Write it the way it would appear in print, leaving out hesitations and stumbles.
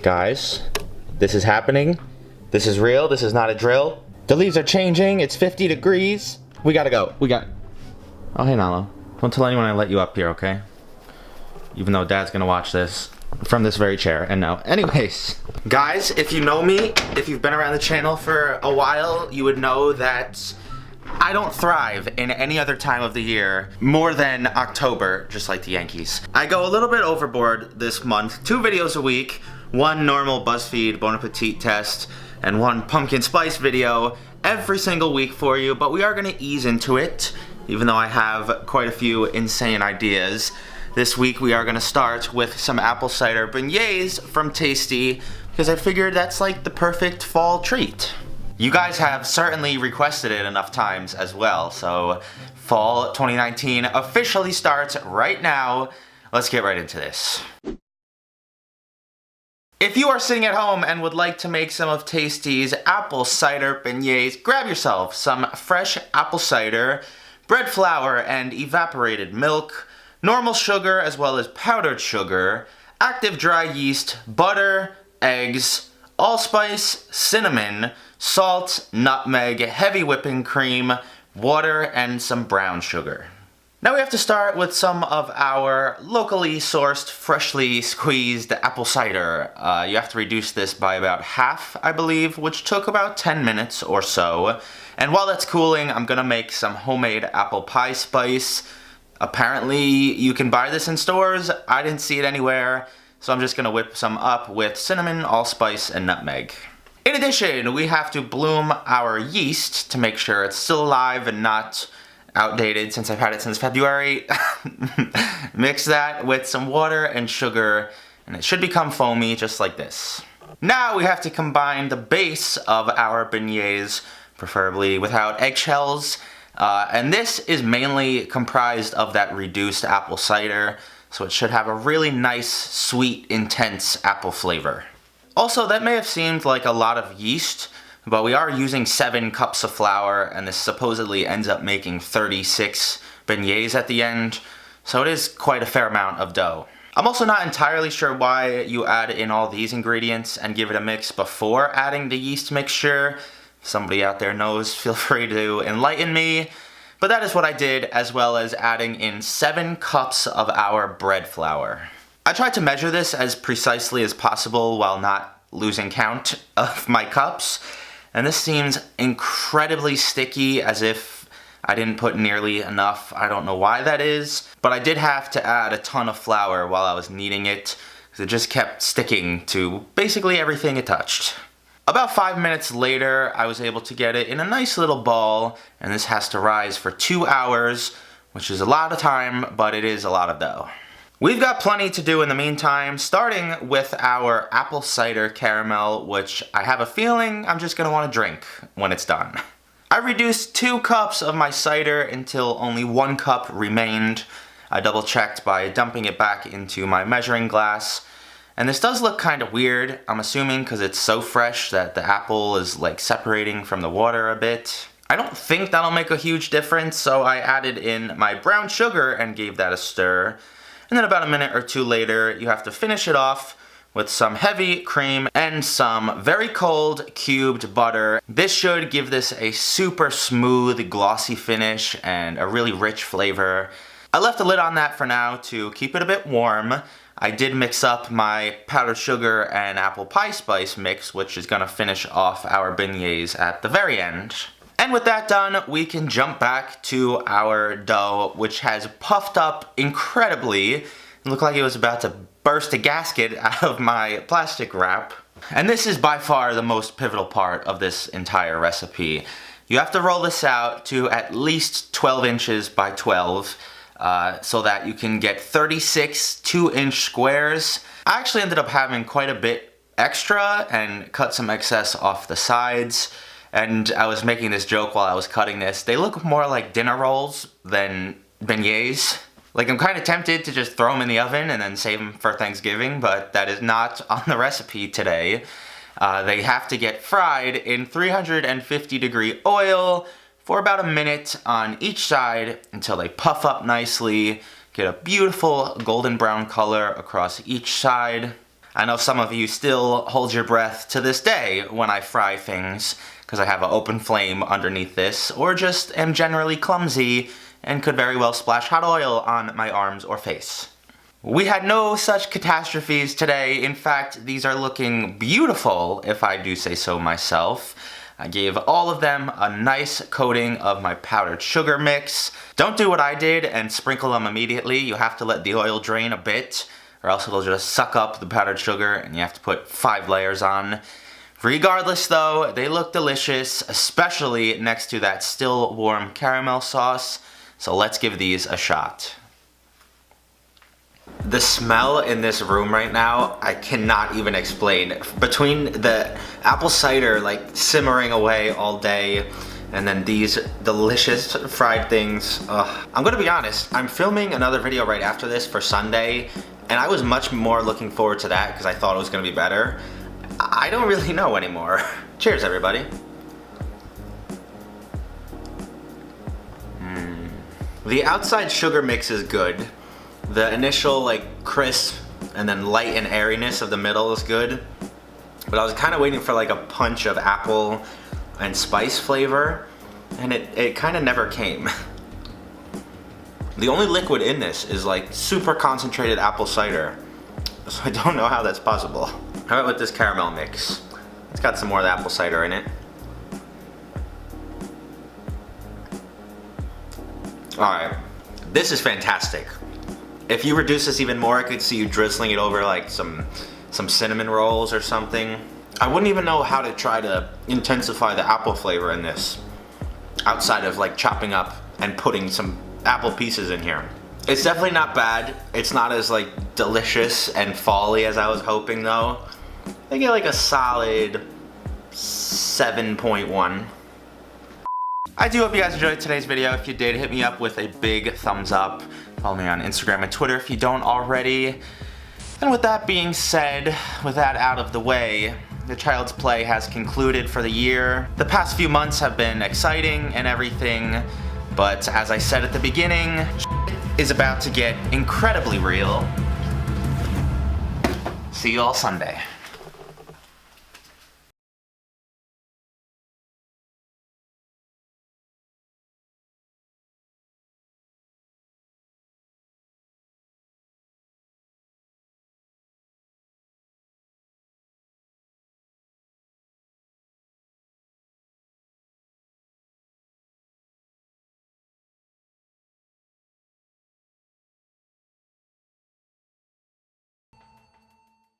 Guys, this is happening. This is real. This is not a drill. The leaves are changing. It's 50 degrees. We gotta go. Oh, hey, Nalo. Don't tell anyone I let you up here, okay? Even though Dad's gonna watch this from this very chair. And no. Anyways, guys, if you know me, if you've been around the channel for a while, you would know that I don't thrive in any other time of the year more than October, just like the Yankees. I go a little bit overboard this month. 2 videos a week, 1 normal Buzzfeed Bon Appetit test, and 1 pumpkin spice video every single week for you, but we are gonna ease into it, even though I have quite a few insane ideas. This week we are gonna start with some apple cider beignets from Tasty, because I figured that's like the perfect fall treat. You guys have certainly requested it enough times as well, so fall 2019 officially starts right now. Let's get right into this. If you are sitting at home and would like to make some of Tasty's apple cider beignets, grab yourself some fresh apple cider, bread flour and evaporated milk, normal sugar as well as powdered sugar, active dry yeast, butter, eggs, allspice, cinnamon, salt, nutmeg, heavy whipping cream, water, and some brown sugar. Now we have to start with some of our locally sourced, freshly squeezed apple cider. You have to reduce this by about half, I believe, which took about 10 minutes or so. And while that's cooling, I'm gonna make some homemade apple pie spice. Apparently, you can buy this in stores. I didn't see it anywhere, so I'm just gonna whip some up with cinnamon, allspice, and nutmeg. In addition, we have to bloom our yeast to make sure it's still alive and not outdated since I've had it since February. Mix that with some water and sugar, and it should become foamy just like this. Now we have to combine the base of our beignets, preferably without eggshells, and this is mainly comprised of that reduced apple cider, so it should have a really nice, sweet, intense apple flavor. Also, that may have seemed like a lot of yeast, but we are using 7 cups of flour, and this supposedly ends up making 36 beignets at the end, so it is quite a fair amount of dough. I'm also not entirely sure why you add in all these ingredients and give it a mix before adding the yeast mixture. If somebody out there knows, feel free to enlighten me. But that is what I did, as well as adding in 7 cups of our bread flour. I tried to measure this as precisely as possible while not losing count of my cups. And this seems incredibly sticky, as if I didn't put nearly enough. I don't know why that is, but I did have to add a ton of flour while I was kneading it, because it just kept sticking to basically everything it touched. About 5 minutes later, I was able to get it in a nice little ball, and this has to rise for 2 hours, which is a lot of time, but it is a lot of dough. We've got plenty to do in the meantime, starting with our apple cider caramel, which I have a feeling I'm just going to want to drink when it's done. I reduced 2 cups of my cider until only 1 cup remained. I double checked by dumping it back into my measuring glass. And this does look kind of weird, I'm assuming because it's so fresh that the apple is like separating from the water a bit. I don't think that'll make a huge difference, so I added in my brown sugar and gave that a stir. And then about a minute or 2 later, you have to finish it off with some heavy cream and some very cold cubed butter. This should give this a super smooth, glossy finish and a really rich flavor. I left the lid on that for now to keep it a bit warm. I did mix up my powdered sugar and apple pie spice mix, which is gonna finish off our beignets at the very end. And with that done, we can jump back to our dough, which has puffed up incredibly. It looked like it was about to burst a gasket out of my plastic wrap. And this is by far the most pivotal part of this entire recipe. You have to roll this out to at least 12 inches by 12 so that you can get 36 2-inch squares. I actually ended up having quite a bit extra and cut some excess off the sides. And I was making this joke while I was cutting this. They look more like dinner rolls than beignets. Like, I'm kind of tempted to just throw them in the oven and then save them for Thanksgiving, but that is not on the recipe today. They have to get fried in 350-degree oil for about a minute on each side until they puff up nicely, get a beautiful golden brown color across each side. I know some of you still hold your breath to this day when I fry things, because I have an open flame underneath this, or just am generally clumsy and could very well splash hot oil on my arms or face. We had no such catastrophes today. In fact, these are looking beautiful, if I do say so myself. I gave all of them a nice coating of my powdered sugar mix. Don't do what I did and sprinkle them immediately. You have to let the oil drain a bit, or else it'll just suck up the powdered sugar and you have to put 5 layers on. Regardless though, they look delicious, especially next to that still warm caramel sauce. So let's give these a shot. The smell in this room right now, I cannot even explain. Between the apple cider like simmering away all day, and then these delicious fried things. I'm gonna be honest, I'm filming another video right after this for Sunday, and I was much more looking forward to that because I thought it was gonna be better. I don't really know anymore. Cheers, everybody. The outside sugar mix is good. The initial like crisp and then light and airiness of the middle is good. But I was kind of waiting for like a punch of apple and spice flavor, and it kind of never came. The only liquid in this is like super concentrated apple cider. So I don't know how that's possible. How about with this caramel mix? It's got some more of the apple cider in it. Alright, this is fantastic. If you reduce this even more, I could see you drizzling it over like some cinnamon rolls or something. I wouldn't even know how to try to intensify the apple flavor in this, outside of like chopping up and putting some apple pieces in here. It's definitely not bad. It's not as like delicious and fall-y as I was hoping though. I get like a solid 7.1. I do hope you guys enjoyed today's video. If you did, hit me up with a big thumbs up. Follow me on Instagram and Twitter if you don't already. And with that being said, with that out of the way, the Child's Play has concluded for the year. The past few months have been exciting and everything, but as I said at the beginning, shit is about to get incredibly real. See you all Sunday.